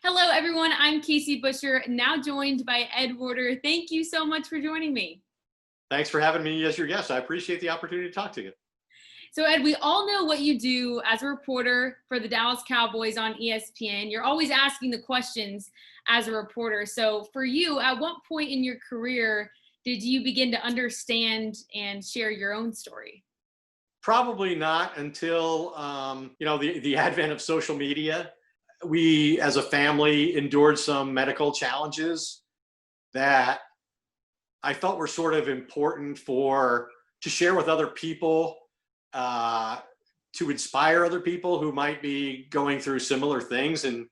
Hello, everyone. I'm Casey Buscher, now joined by Ed Werder. Thank you so much for joining me. Thanks for having me as your guest. I appreciate the opportunity to talk to you. So, Ed, we all know what you do as a reporter for the Dallas Cowboys on ESPN. You're always asking the questions as a reporter. So, for you, at what point in your career did you begin to understand and share your own story? Probably not until the advent of social media. We, as a family, endured some medical challenges that I felt were sort of important to share with other people, to inspire other people who might be going through similar things. And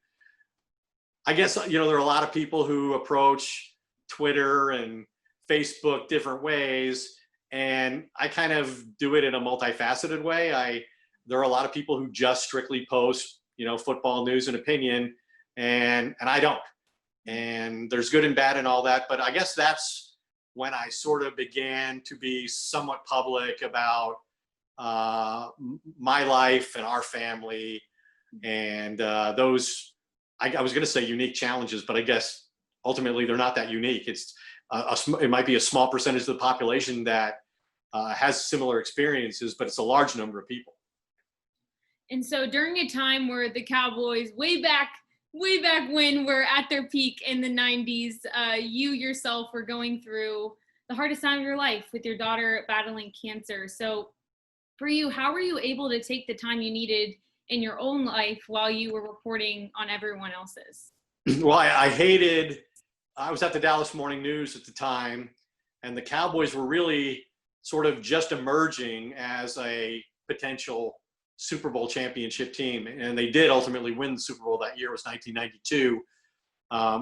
I guess, there are a lot of people who approach Twitter and Facebook different ways. And I kind of do it in a multifaceted way. There are a lot of people who just strictly post, football news and opinion, and I don't. And there's good and bad and all that. But I guess that's when I sort of began to be somewhat public about my life and our family and those, I was going to say unique challenges, but I guess ultimately they're not that unique. It might be a small percentage of the population that has similar experiences, but it's a large number of people. And so during a time where the Cowboys, way back when were at their peak in the 90s, you yourself were going through the hardest time of your life with your daughter battling cancer. So for you, how were you able to take the time you needed in your own life while you were reporting on everyone else's? Well, I was at the Dallas Morning News at the time, and the Cowboys were really sort of just emerging as a potential Super Bowl championship team. And they did ultimately win the Super Bowl that year. It was 1992.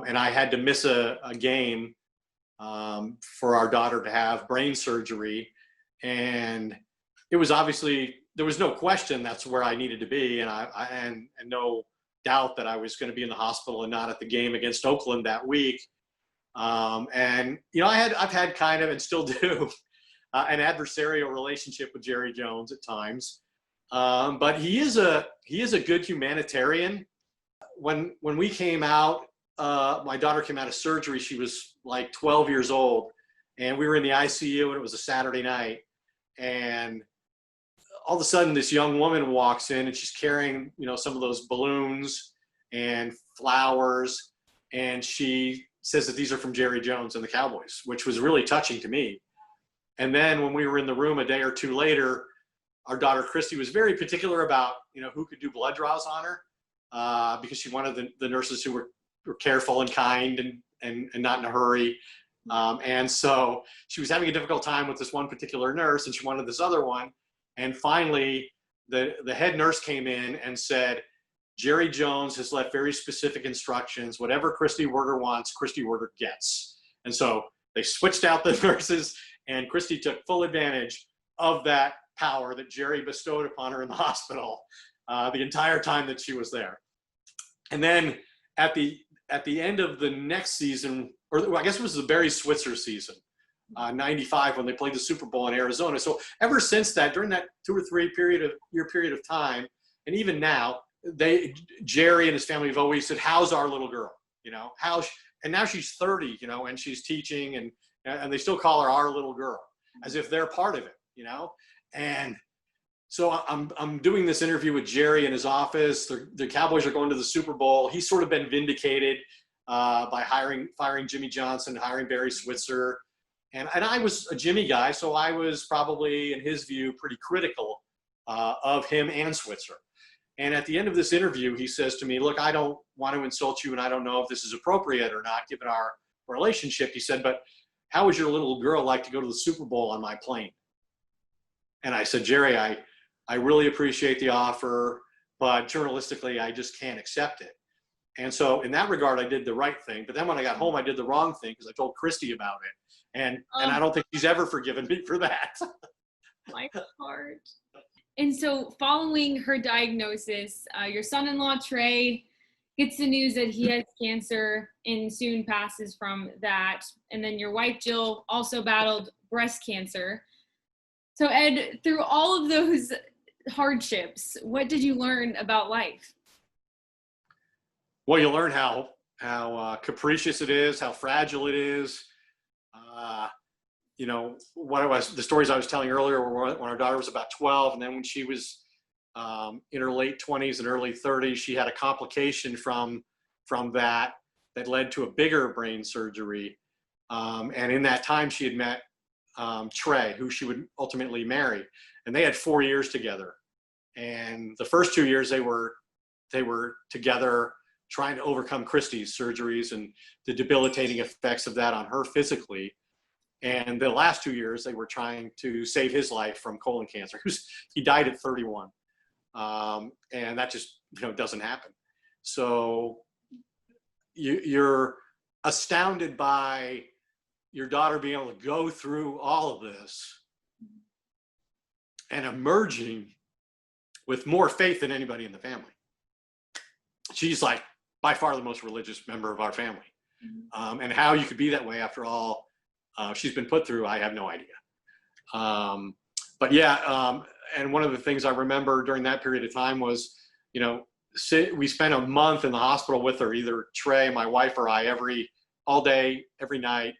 And I had to miss a game for our daughter to have brain surgery. And it was obviously, there was no question that's where I needed to be. And no doubt that I was going to be in the hospital and not at the game against Oakland that week. I've had kind of, and still do, an adversarial relationship with Jerry Jones at times. But he is a good humanitarian. When we came out, my daughter came out of surgery. She was like 12 years old, and we were in the ICU, and it was a Saturday night. And all of a sudden, this young woman walks in, and she's carrying, some of those balloons and flowers, and she says that these are from Jerry Jones and the Cowboys, which was really touching to me. And then when we were in the room a day or two later, our daughter Christy was very particular about, who could do blood draws on her, because she wanted the nurses who were careful and kind and not in a hurry. And so she was having a difficult time with this one particular nurse, and she wanted this other one. And finally, the head nurse came in and said, Jerry Jones has left very specific instructions. Whatever Christy Werder wants, Christy Werder gets. And so they switched out the nurses, and Christy took full advantage of that power that Jerry bestowed upon her in the hospital the entire time that she was there. And then at the end of the next season, or I guess it was the Barry Switzer season, 95, when they played the Super Bowl in Arizona. So ever since that, during that 2 or 3 year period of time, and even now, Jerry and his family have always said, "How's our little girl?" And now she's 30, and she's teaching, and they still call her our little girl, as if they're part of it, And so I'm doing this interview with Jerry in his office. The Cowboys are going to the Super Bowl. He's sort of been vindicated by firing Jimmy Johnson, hiring Barry Switzer. And I was a Jimmy guy, so I was probably, in his view, pretty critical of him and Switzer. And at the end of this interview, he says to me, "Look, I don't want to insult you, and I don't know if this is appropriate or not, given our relationship." He said, "But how would your little girl like to go to the Super Bowl on my plane?" And I said, "Jerry, I really appreciate the offer, but journalistically, I just can't accept it." And so in that regard, I did the right thing. But then when I got home, I did the wrong thing, because I told Christy about it. And I don't think she's ever forgiven me for that. My heart. And so following her diagnosis, your son-in-law, Trey, gets the news that he has cancer and soon passes from that. And then your wife, Jill, also battled breast cancer. So Ed, through all of those hardships, what did you learn about life? Well, you learn how capricious it is, how fragile it is. Uh, you know, the stories I was telling earlier were when our daughter was about 12, and then when she was in her late 20s and early 30s, she had a complication from that led to a bigger brain surgery. And in that time, she had met Trey, who she would ultimately marry, and they had 4 years together. And the first 2 years they were together trying to overcome Christy's surgeries and the debilitating effects of that on her physically. And the last 2 years they were trying to save his life from colon cancer. He died at 31. And that just, doesn't happen. So you're astounded by your daughter being able to go through all of this and emerging with more faith than anybody in the family. She's like by far the most religious member of our family. And how you could be that way after all she's been put through, I have no idea. But yeah, and one of the things I remember during that period of time was, we spent a month in the hospital with her, either Trey, my wife, or I, all day, every night.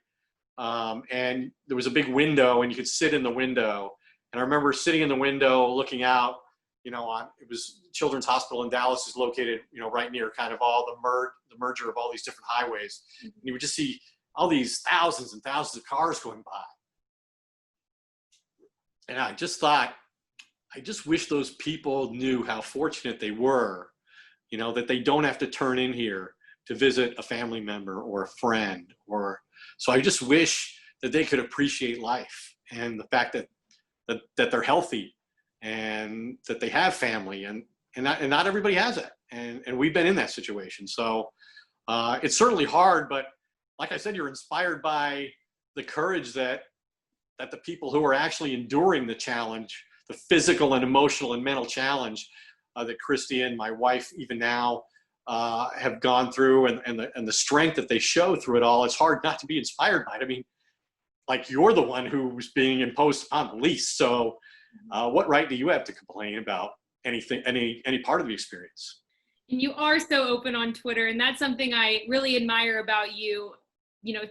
And there was a big window, and you could sit in the window. And I remember sitting in the window, looking out. It was Children's Hospital in Dallas is located, right near kind of all the merger of all these different highways. And you would just see all these thousands and thousands of cars going by. And I just thought, I just wish those people knew how fortunate they were, that they don't have to turn in here to visit a family member or a friend. So I just wish that they could appreciate life and the fact that they're healthy and that they have family, and not everybody has it. And we've been in that situation. So it's certainly hard, but like I said, you're inspired by the courage that the people who are actually enduring the challenge, the physical and emotional and mental challenge that Christy and my wife even now have gone through, and the strength that they show through it all. It's hard not to be inspired by it. I mean, like, you're the one who's being imposed upon the least. So what right do you have to complain about anything, any part of the experience? And you are so open on Twitter, and that's something I really admire about you.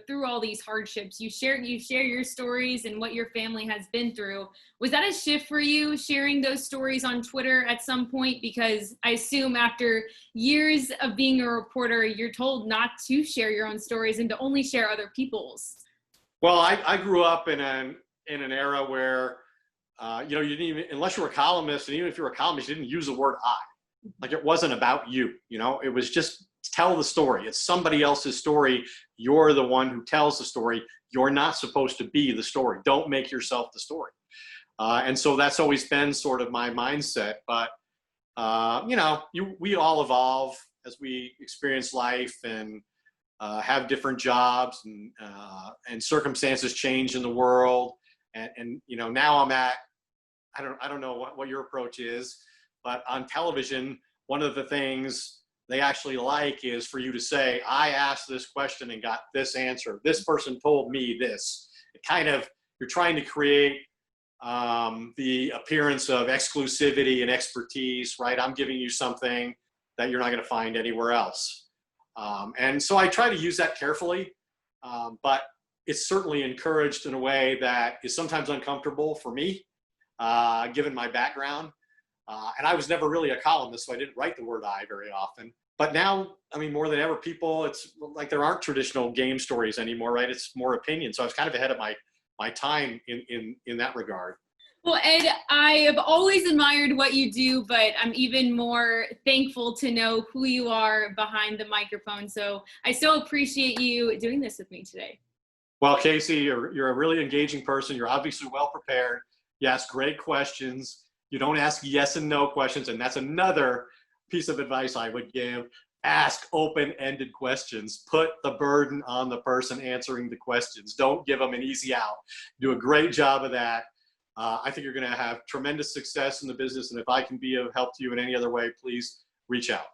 Through all these hardships, you share your stories and what your family has been through. Was that a shift for you, sharing those stories on Twitter at some point? Because I assume after years of being a reporter, you're told not to share your own stories and to only share other people's. Well, I grew up in an era where, you didn't even, unless you were a columnist, and even if you were a columnist, you didn't use the word I. Like, it wasn't about you, it was just tell the story. It's somebody else's story. You're the one who tells the story. You're not supposed to be the story. Don't make yourself the story. And so that's always been sort of my mindset. But, we all evolve as we experience life and have different jobs, and circumstances change in the world. And now I'm at, I don't know what your approach is, but on television, one of the things they actually like is for you to say, I asked this question and got this answer. This person told me this. You're trying to create the appearance of exclusivity and expertise, right? I'm giving you something that you're not going to find anywhere else. And so I try to use that carefully, but it's certainly encouraged in a way that is sometimes uncomfortable for me, given my background. And I was never really a columnist, so I didn't write the word I very often. But now, I mean, more than ever, it's like there aren't traditional game stories anymore, right? It's more opinion. So I was kind of ahead of my time in that regard. Well, Ed, I have always admired what you do, but I'm even more thankful to know who you are behind the microphone. So I so appreciate you doing this with me today. Well, Casey, you're a really engaging person. You're obviously well prepared. You ask great questions. You don't ask yes and no questions. And that's another piece of advice I would give. Ask open-ended questions. Put the burden on the person answering the questions. Don't give them an easy out. Do a great job of that. I think you're going to have tremendous success in the business. And if I can be of help to you in any other way, please reach out.